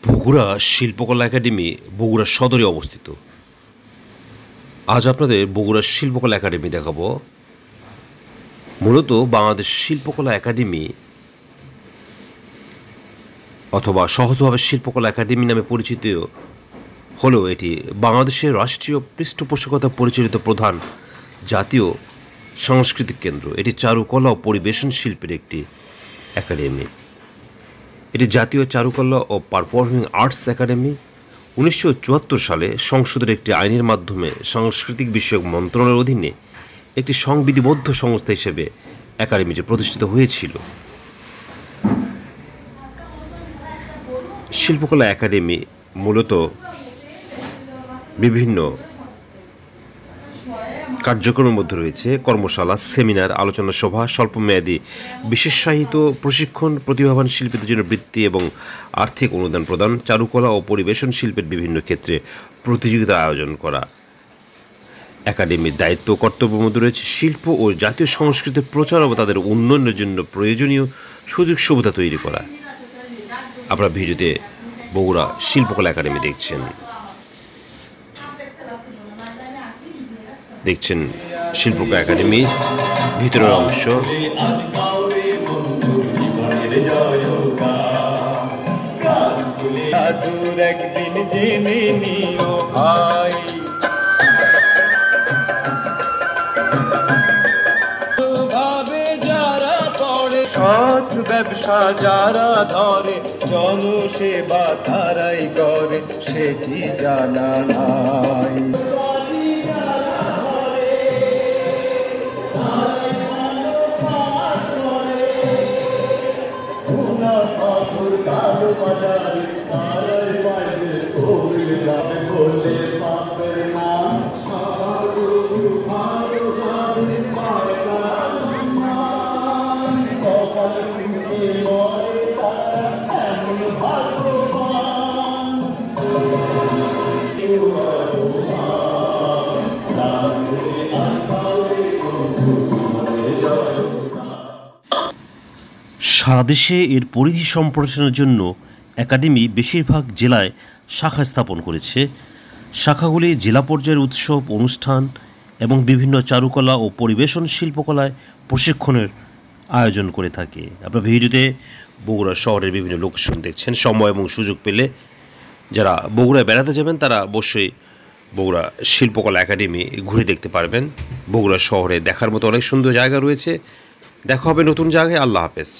বগুড়া শিল্পকলা একাডেমি বগুড়া সদরে অবস্থিত। আজ আপনাদের বগুড়া শিল্পকলা একাডেমি দেখাবো। মূলত বাংলাদেশ শিল্পকলা একাডেমি অথবা সহজভাবে শিল্পকলা একাডেমি নামে পরিচিত হলেও এটি বাংলাদেশের রাষ্ট্রীয় পৃষ্ঠপোষকতা পরিচালিত প্রধান জাতীয় সাংস্কৃতিক কেন্দ্র। এটি চারুকলা ও পরিবেশন শিল্পের একটি একাডেমি। এটি জাতীয় চারুকলা ও পারফর্মিং আর্টস একাডেমি 1974 সালে সংসদের একটি আইনের মাধ্যমে সাংস্কৃতিক বিষয়ক মন্ত্রণালয়ের অধীনে একটি সংবিধিবদ্ধ সংস্থা হিসেবে একাডেমিটি প্রতিষ্ঠিত হয়েছিল। শিল্পকলা একাডেমি মূলত বিভিন্ন কার্যক্রমের মধ্যে রয়েছে কর্মশালা, সেমিনার, আলোচনা সভা, স্বল্পমেয়াদী বিশেষায়িত প্রশিক্ষণ, প্রতিভাবান শিল্পীদের জন্য বৃত্তি এবং আর্থিক অনুদান প্রদান, চারুকলা ও পরিবেশন শিল্পের বিভিন্ন ক্ষেত্রে প্রতিযোগিতা আয়োজন করা। একাডেমির দায়িত্ব ও কর্তব্যের মধ্যে রয়েছে শিল্প ও জাতীয় সংস্কৃতির প্রচার ও তাদের উন্নয়নের জন্য প্রয়োজনীয় সুযোগ সুবিধা তৈরি করা। আপনারা ভিডিওতে বগুড়া শিল্পকলা একাডেমি দেখছেন শিল্পকলা একাডেমি ভিতরের অংশ। একদিন জেনে নিও ভাই, ভাবে যারা পড়ে, সৎ ব্যবসা যারা ধরে, জনসেবা তারাই করে, সেটি জানা নাই। কালো বাজারে তারার বাইরে ভুল যাবে বলে পাপের নাম সারা দেশে এর পরিধি সম্প্রসারণের জন্য একাডেমি বেশিরভাগ জেলায় শাখা স্থাপন করেছে। শাখাগুলি জেলা পর্যায়ের উৎসব, অনুষ্ঠান এবং বিভিন্ন চারুকলা ও পরিবেশন শিল্পকলায় প্রশিক্ষণের আয়োজন করে থাকে। আপনারা ভিডিওতে বগুড়া শহরের বিভিন্ন লোকেশন দেখছেন। সময় এবং সুযোগ পেলে যারা বগুড়ায় বেড়াতে যাবেন তারা অবশ্যই বগুড়া শিল্পকলা একাডেমি ঘুরে দেখতে পারবেন। বগুড়া শহরে দেখার মতো অনেক সুন্দর জায়গা রয়েছে। দেখা হবে নতুন জায়গায়। আল্লাহ হাফেজ।